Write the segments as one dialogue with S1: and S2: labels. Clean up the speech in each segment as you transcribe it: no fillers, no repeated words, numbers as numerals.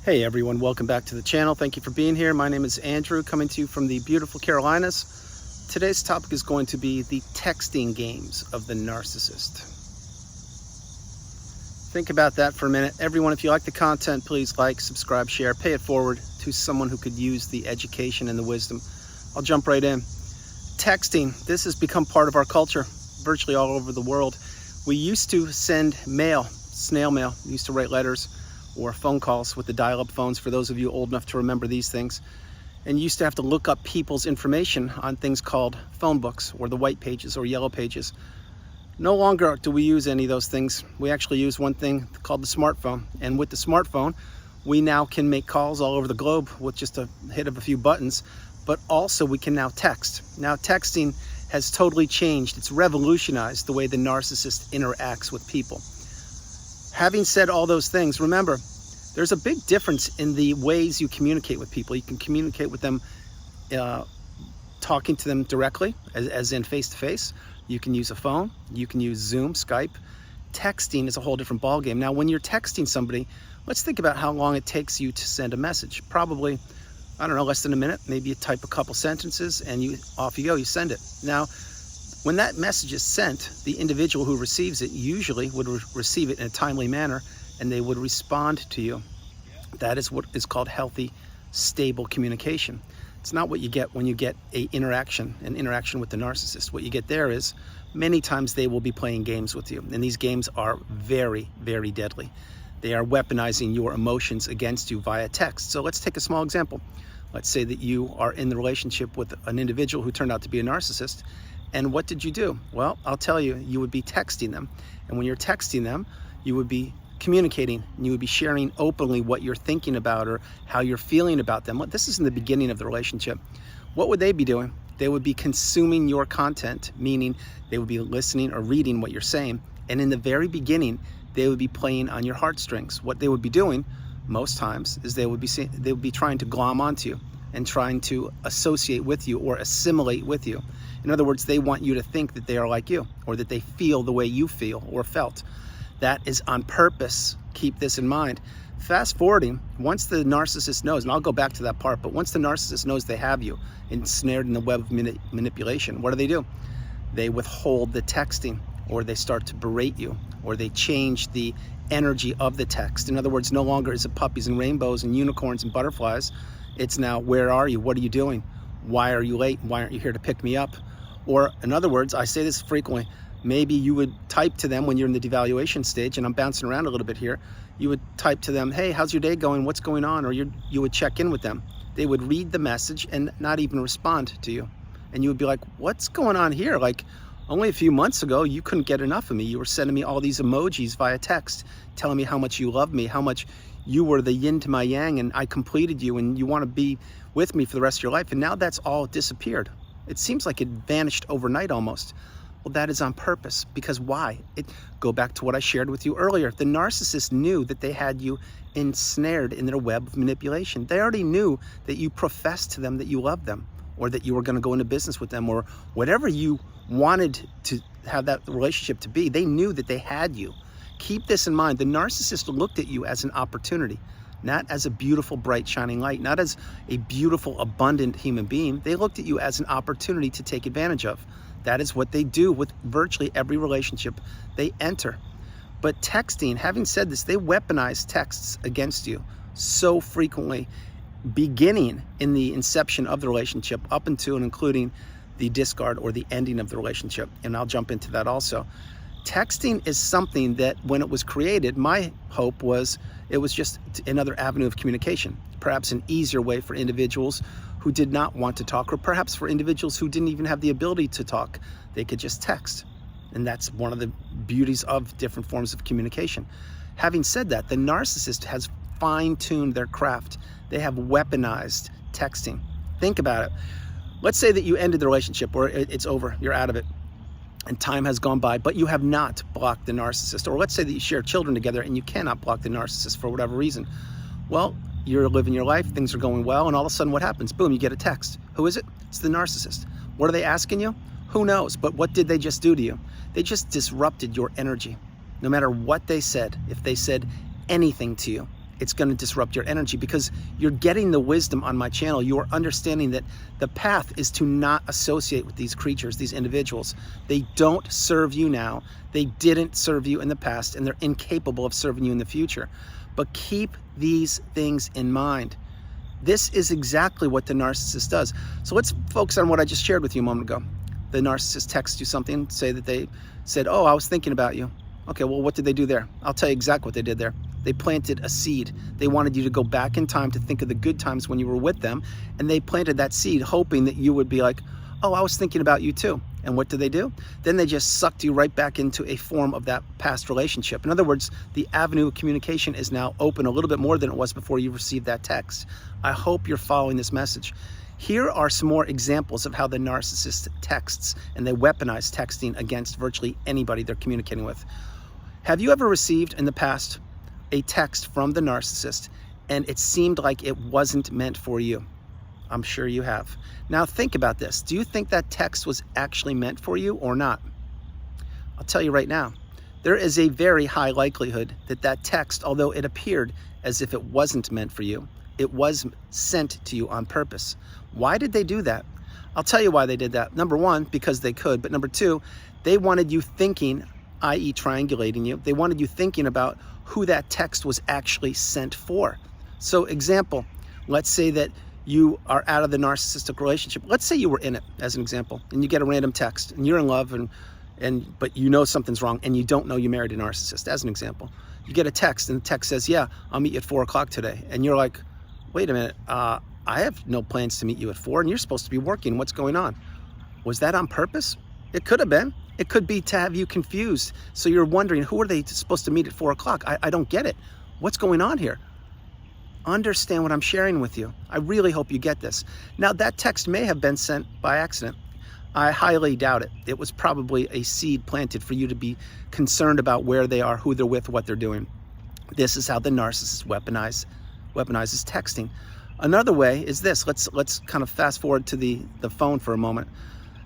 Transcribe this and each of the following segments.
S1: Hey everyone, welcome back to the channel. Thank you for being here. My name is Andrew, coming to you from the beautiful Carolinas. Today's topic is going to be the texting games of the narcissist. Think about that for a minute. Everyone, if you like the content, please like, subscribe, share, pay it forward to someone who could use the education and the wisdom. I'll jump right in. Texting, this has become part of our culture, virtually all over the world. We used to send mail, snail mail. We used to write letters or phone calls with the dial-up phones, for those of you old enough to remember these things. And you used to have to look up people's information on things called phone books or the white pages or yellow pages. No longer do we use any of those things. We actually use one thing called the smartphone. And with the smartphone, we now can make calls all over the globe with just a hit of a few buttons, but also we can now text. Now texting has totally changed. It's revolutionized the way the narcissist interacts with people. Having said all those things, remember, there's a big difference in the ways you communicate with people. You can communicate with them talking to them directly, as in face-to-face. You can use a phone. You can use Zoom, Skype. Texting is a whole different ballgame. Now, when you're texting somebody, let's think about how long it takes you to send a message. Probably, I don't know, less than a minute. Maybe you type a couple sentences and off you go, you send it. Now, when that message is sent, the individual who receives it usually would receive it in a timely manner, and they would respond to you. That is what is called healthy, stable communication. It's not what you get when you get an interaction with the narcissist. What you get there is many times they will be playing games with you, and these games are very, very deadly. They are weaponizing your emotions against you via text. So let's take a small example. Let's say that you are in the relationship with an individual who turned out to be a narcissist. And what did you do? Well, I'll tell you, you would be texting them. And when you're texting them, you would be communicating, and you would be sharing openly what you're thinking about or how you're feeling about them. This is in the beginning of the relationship. What would they be doing? They would be consuming your content, meaning they would be listening or reading what you're saying. And in the very beginning, they would be playing on your heartstrings. What they would be doing most times is they would be trying to glom onto you and trying to associate with you or assimilate with you. In other words, they want you to think that they are like you, or that they feel the way you feel or felt. That is on purpose. Keep this in mind. Fast forwarding, once the narcissist knows, and I'll go back to that part, but once the narcissist knows they have you ensnared in the web of manipulation, what do? They withhold the texting, or they start to berate you, or they change the energy of the text. In other words, no longer is it puppies and rainbows and unicorns and butterflies. It's now, where are you? What are you doing? Why are you late? Why aren't you here to pick me up? Or in other words, I say this frequently, maybe you would type to them when you're in the devaluation stage, and I'm bouncing around a little bit here. You would type to them, hey, how's your day going? What's going on? Or you would check in with them. They would read the message and not even respond to you. And you would be like, what's going on here? Like, only a few months ago, you couldn't get enough of me. You were sending me all these emojis via text, telling me how much you love me, how much you were the yin to my yang, and I completed you, and you want to be with me for the rest of your life. And now that's all disappeared. It seems like it vanished overnight almost. Well, that is on purpose. Because why? Go back to what I shared with you earlier. The narcissist knew that they had you ensnared in their web of manipulation. They already knew that you professed to them that you loved them, or that you were going to go into business with them, or whatever you wanted to have that relationship to be. They knew that they had you. Keep this in mind. The narcissist looked at you as an opportunity, not as a beautiful, bright, shining light, not as a beautiful, abundant human being. They looked at you as an opportunity to take advantage of. That is what they do with virtually every relationship they enter. But texting, having said this, they weaponize texts against you so frequently, beginning in the inception of the relationship up until and including the discard or the ending of the relationship. And I'll jump into that also. Texting is something that when it was created, my hope was it was just another avenue of communication, perhaps an easier way for individuals who did not want to talk, or perhaps for individuals who didn't even have the ability to talk. They could just text. And that's one of the beauties of different forms of communication. Having said that, the narcissist has fine-tuned their craft. They have weaponized texting. Think about it. Let's say that you ended the relationship, or it's over, you're out of it, and time has gone by, but you have not blocked the narcissist. Or let's say that you share children together and you cannot block the narcissist for whatever reason. Well, you're living your life, things are going well, and all of a sudden what happens? Boom, you get a text. Who is it? It's the narcissist. What are they asking you? Who knows? But what did they just do to you? They just disrupted your energy. No matter what they said, if they said anything to you, it's going to disrupt your energy, because you're getting the wisdom on my channel. You are understanding that the path is to not associate with these creatures, these individuals. They don't serve you now. They didn't serve you in the past, and they're incapable of serving you in the future. But keep these things in mind. This is exactly what the narcissist does. So let's focus on what I just shared with you a moment ago. The narcissist texts you something, say that they said, oh, I was thinking about you. Okay, well, what did they do there? I'll tell you exactly what they did there. They planted a seed. They wanted you to go back in time to think of the good times when you were with them, and they planted that seed hoping that you would be like, oh, I was thinking about you too. And what did they do? Then they just sucked you right back into a form of that past relationship. In other words, the avenue of communication is now open a little bit more than it was before you received that text. I hope you're following this message. Here are some more examples of how the narcissist texts, and they weaponize texting against virtually anybody they're communicating with. Have you ever received in the past a text from the narcissist and it seemed like it wasn't meant for you? I'm sure you have. Now think about this. Do you think that text was actually meant for you or not? I'll tell you right now, there is a very high likelihood that that text, although it appeared as if it wasn't meant for you, it was sent to you on purpose. Why did they do that? I'll tell you why they did that. Number one, because they could, but number two, they wanted you thinking, i.e. triangulating you. They wanted you thinking about who that text was actually sent for. So example, let's say that you are out of the narcissistic relationship. Let's say you were in it, as an example, and you get a random text and you're in love but you know something's wrong and you don't know you married a narcissist, as an example. You get a text and the text says, yeah, I'll meet you at 4 o'clock today. And you're like, wait a minute, I have no plans to meet you at 4 and you're supposed to be working. What's going on? Was that on purpose? It could have been. It could be to have you confused. So you're wondering, who are they supposed to meet at 4 o'clock? I don't get it. What's going on here? Understand what I'm sharing with you. I really hope you get this. Now, that text may have been sent by accident. I highly doubt it. It was probably a seed planted for you to be concerned about where they are, who they're with, what they're doing. This is how the narcissist weaponizes texting. Another way is this. Let's kind of fast forward to the phone for a moment.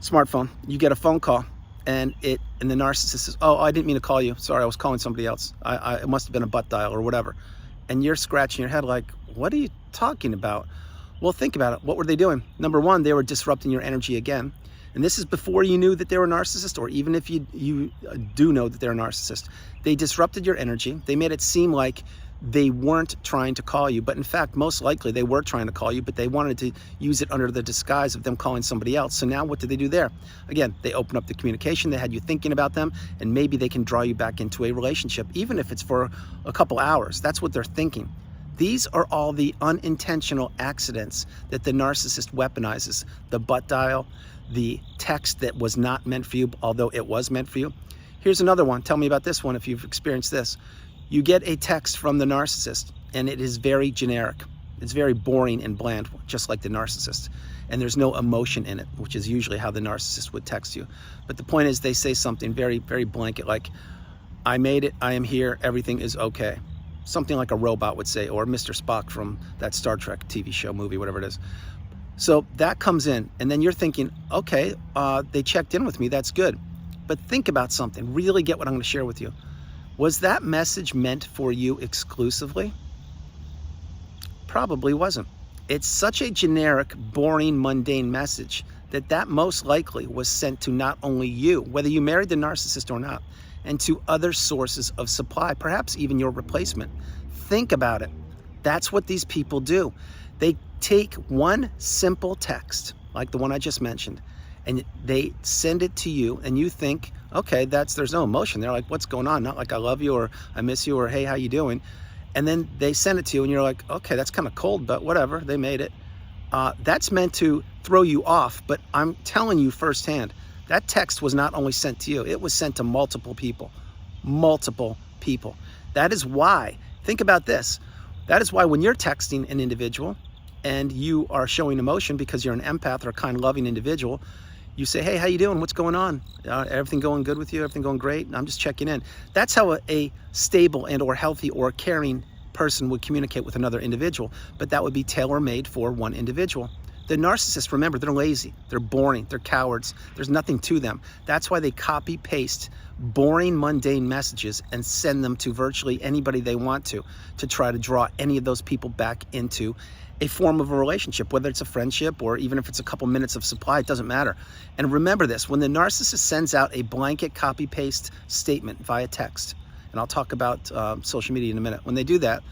S1: Smartphone. You get a phone call, and the narcissist says, oh, I didn't mean to call you. Sorry, I was calling somebody else. It must have been a butt dial or whatever. And you're scratching your head like, what are you talking about? Well, think about it. What were they doing? Number one, they were disrupting your energy again. And this is before you knew that they were a narcissist, or even if you do know that they're a narcissist. They disrupted your energy. They made it seem like they weren't trying to call you, but in fact, most likely they were trying to call you, but they wanted to use it under the disguise of them calling somebody else. So now what did they do there? Again, they opened up the communication. They had you thinking about them, and maybe they can draw you back into a relationship, even if it's for a couple hours. That's what they're thinking. These are all the unintentional accidents that the narcissist weaponizes. The butt dial, the text that was not meant for you, although it was meant for you. Here's another one. Tell me about this one if you've experienced this. You get a text from the narcissist, and it is very generic. It's very boring and bland, just like the narcissist. And there's no emotion in it, which is usually how the narcissist would text you. But the point is, they say something very, very blanket, like, I made it, I am here, everything is okay. Something like a robot would say, or Mr. Spock from that Star Trek TV show, movie, whatever it is. So that comes in, and then you're thinking, okay, they checked in with me, that's good. But think about something, really get what I'm gonna share with you. Was that message meant for you exclusively? Probably wasn't. It's such a generic, boring, mundane message that most likely was sent to not only you, whether you married the narcissist or not, and to other sources of supply, perhaps even your replacement. Think about it. That's what these people do. They take one simple text, like the one I just mentioned, and they send it to you, and you think, okay, there's no emotion. They're like, what's going on? Not like I love you or I miss you or hey, how you doing? And then they send it to you and you're like, okay, that's kind of cold, but whatever, they made it. That's meant to throw you off, but I'm telling you firsthand, that text was not only sent to you, it was sent to multiple people. Multiple people. That is why, think about this, that is why when you're texting an individual and you are showing emotion because you're an empath or a kind, loving individual, you say, hey, how you doing? What's going on? Everything going good with you? Everything going great? I'm just checking in. That's how a stable and or healthy or caring person would communicate with another individual, but that would be tailor-made for one individual. The narcissists, remember, they're lazy, they're boring, they're cowards, there's nothing to them. That's why they copy paste boring, mundane messages and send them to virtually anybody they want to try to draw any of those people back into a form of a relationship, whether it's a friendship or even if it's a couple minutes of supply, it doesn't matter. And remember this, when the narcissist sends out a blanket copy paste statement via text, and I'll talk about social media in a minute, when they do that,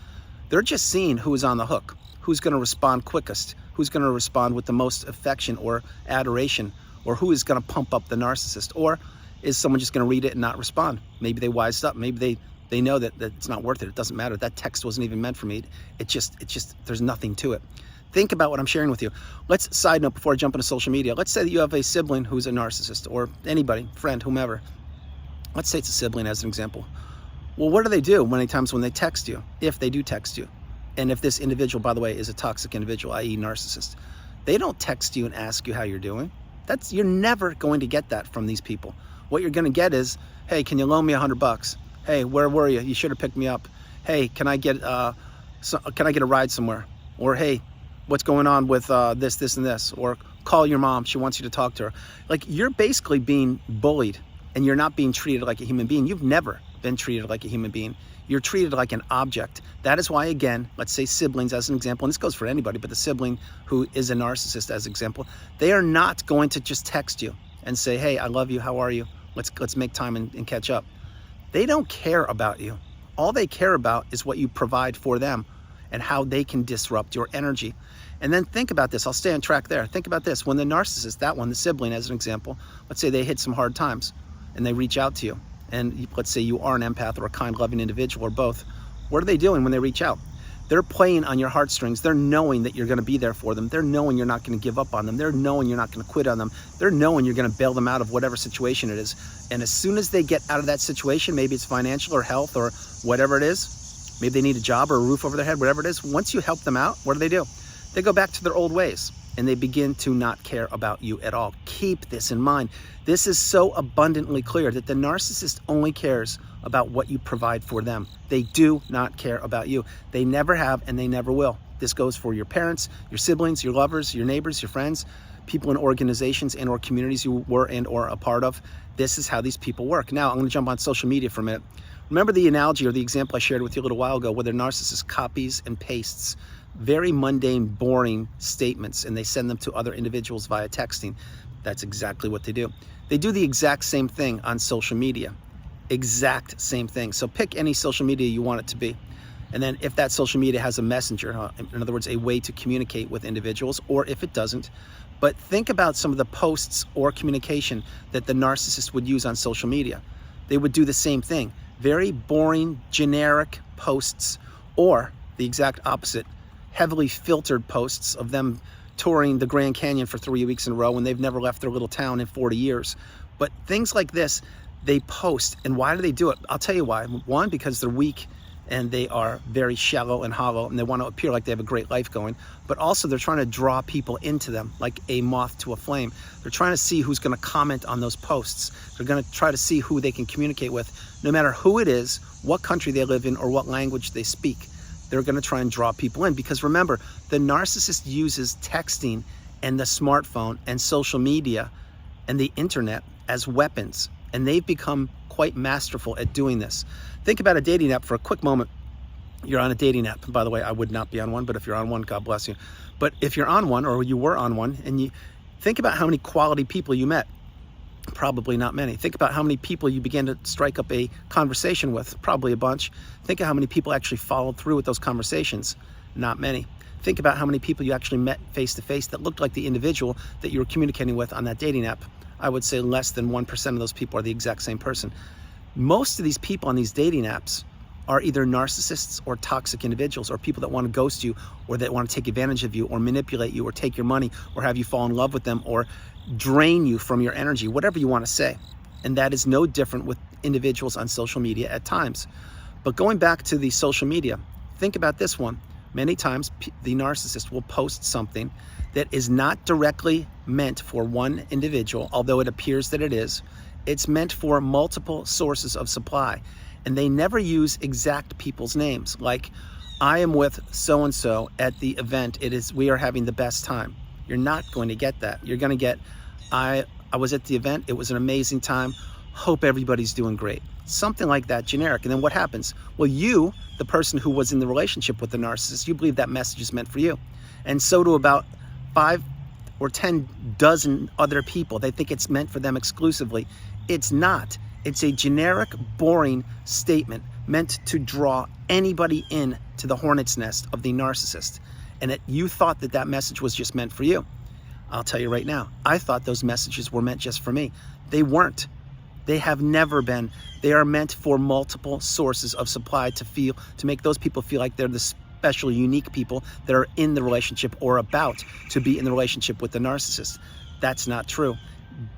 S1: they're just seeing who is on the hook, who's going to respond quickest, who's going to respond with the most affection or adoration, or who is going to pump up the narcissist, or is someone just going to read it and not respond? Maybe they wised up, maybe they know that it's not worth it, it doesn't matter, that text wasn't even meant for me, it just there's nothing to it. Think about what I'm sharing with you. Let's, side note before I jump into social media, let's say that you have a sibling who's a narcissist, or anybody, friend, whomever. Let's say it's a sibling as an example. Well, what do they do many times when they text you, if they do text you? And if this individual, by the way, is a toxic individual, i.e. narcissist, they don't text you and ask you how you're doing. You're never going to get that from these people. What you're going to get is, hey, can you loan me $100? Hey, where were you? You should have picked me up. Hey, can I get a ride somewhere? Or hey, what's going on with this, and this? Or call your mom, she wants you to talk to her. Like, you're basically being bullied and you're not being treated like a human being. You've never been treated like a human being. You're treated like an object. That is why, again, let's say siblings as an example, and this goes for anybody, but the sibling who is a narcissist as an example, they are not going to just text you and say, hey, I love you, how are you? Let's make time and catch up. They don't care about you. All they care about is what you provide for them and how they can disrupt your energy. And then think about this, I'll stay on track there. Think about this, when the narcissist, that one, the sibling as an example, let's say they hit some hard times and they reach out to you. And let's say you are an empath or a kind, loving individual or both. What are they doing when they reach out? They're playing on your heartstrings. They're knowing that you're going to be there for them. They're knowing you're not going to give up on them. They're knowing you're not going to quit on them. They're knowing you're going to bail them out of whatever situation it is. And as soon as they get out of that situation, maybe it's financial or health or whatever it is, maybe they need a job or a roof over their head, whatever it is, once you help them out, what do? They go back to their old ways and they begin to not care about you at all. Keep this in mind. This is so abundantly clear that the narcissist only cares about what you provide for them. They do not care about you. They never have and they never will. This goes for your parents, your siblings, your lovers, your neighbors, your friends, people in organizations and or communities you were and or a part of. This is how these people work. Now, I'm going to jump on social media for a minute. Remember the analogy or the example I shared with you a little while ago where the narcissist copies and pastes very mundane, boring statements and they send them to other individuals via texting. That's exactly what they do. They do the exact same thing on social media. Exact same thing. So pick any social media you want it to be. And then if that social media has a messenger, in other words, a way to communicate with individuals, or if it doesn't, but think about some of the posts or communication that the narcissist would use on social media. They would do the same thing. Very boring, generic posts, or the exact opposite, heavily filtered posts of them touring the Grand Canyon for 3 weeks in a row when they've never left their little town in 40 years. But things like this, they post. And why do they do it? I'll tell you why. One, because they're weak and they are very shallow and hollow and they want to appear like they have a great life going. But also they're trying to draw people into them like a moth to a flame. They're trying to see who's going to comment on those posts. They're going to try to see who they can communicate with, no matter who it is, what country they live in, or what language they speak. They're going to try and draw people in, because remember, the narcissist uses texting and the smartphone and social media and the internet as weapons, and they've become quite masterful at doing this. Think about a dating app for a quick moment. You're on a dating app. By the way, I would not be on one, but if you're on one, God bless you. But if you're on one, or you were on one, and you think about how many quality people you met, probably not many. Think about how many people you began to strike up a conversation with, probably a bunch. Think of how many people actually followed through with those conversations, not many. Think about how many people you actually met face to face that looked like the individual that you were communicating with on that dating app. I would say less than 1% of those people are the exact same person. Most of these people on these dating apps are either narcissists or toxic individuals, or people that want to ghost you, or that want to take advantage of you, or manipulate you, or take your money, or have you fall in love with them, or drain you from your energy, whatever you want to say. And that is no different with individuals on social media at times. But going back to the social media, think about this one. Many times the narcissist will post something that is not directly meant for one individual, although it appears that it is. It's meant for multiple sources of supply. And they never use exact people's names, like, I am with so-and-so at the event. We are having the best time. You're not going to get that. You're going to get, I was at the event, it was an amazing time, hope everybody's doing great. Something like that, generic. And then what happens? Well, you, the person who was in the relationship with the narcissist, you believe that message is meant for you. And so do about 5 or 10 dozen other people. They think it's meant for them exclusively. It's not. It's a generic, boring statement meant to draw anybody in to the hornet's nest of the narcissist. And you thought that that message was just meant for you. I'll tell you right now, I thought those messages were meant just for me. They weren't. They have never been. They are meant for multiple sources of supply to make those people feel like they're the special, unique people that are in the relationship or about to be in the relationship with the narcissist. That's not true.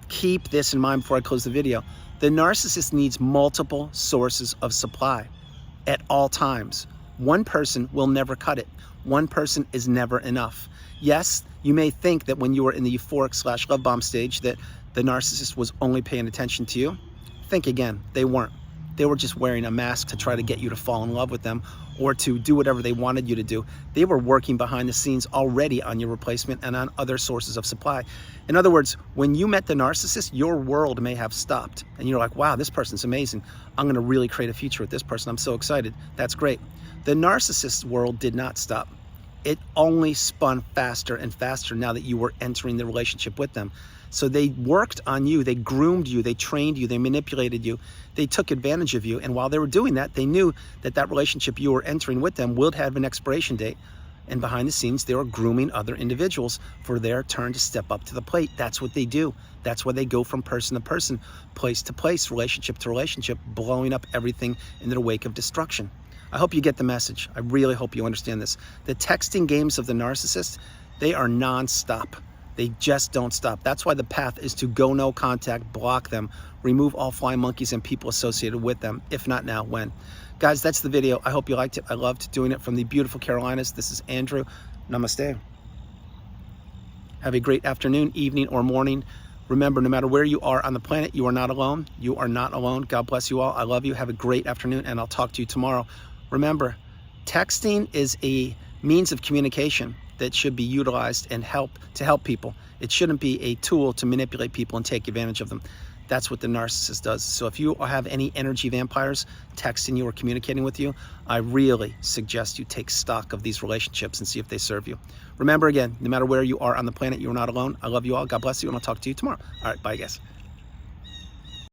S1: Keep this in mind before I close the video. The narcissist needs multiple sources of supply at all times. One person will never cut it. One person is never enough. Yes, you may think that when you were in the euphoric / love bomb stage that the narcissist was only paying attention to you. Think again, they weren't. They were just wearing a mask to try to get you to fall in love with them or to do whatever they wanted you to do. They were working behind the scenes already on your replacement and on other sources of supply. In other words, when you met the narcissist, your world may have stopped and you're like, wow, this person's amazing. I'm gonna really create a future with this person. I'm so excited. That's great. The narcissist's world did not stop. It only spun faster and faster now that you were entering the relationship with them. So they worked on you, they groomed you, they trained you, they manipulated you, they took advantage of you. And while they were doing that, they knew that that relationship you were entering with them would have an expiration date. And behind the scenes, they were grooming other individuals for their turn to step up to the plate. That's what they do. That's why they go from person to person, place to place, relationship to relationship, blowing up everything in their wake of destruction. I hope you get the message. I really hope you understand this. The texting games of the narcissist, they are non-stop. They just don't stop. That's why the path is to go no contact, block them, remove all flying monkeys and people associated with them. If not now, when? Guys, that's the video. I hope you liked it. I loved doing it from the beautiful Carolinas. This is Andrew. Namaste. Have a great afternoon, evening, or morning. Remember, no matter where you are on the planet, you are not alone. You are not alone. God bless you all. I love you. Have a great afternoon, and I'll talk to you tomorrow. Remember, texting is a means of communication that should be utilized and to help people. It shouldn't be a tool to manipulate people and take advantage of them. That's what the narcissist does. So if you have any energy vampires texting you or communicating with you, I really suggest you take stock of these relationships and see if they serve you. Remember again, no matter where you are on the planet, you are not alone. I love you all. God bless you, and I'll talk to you tomorrow. All right, bye guys.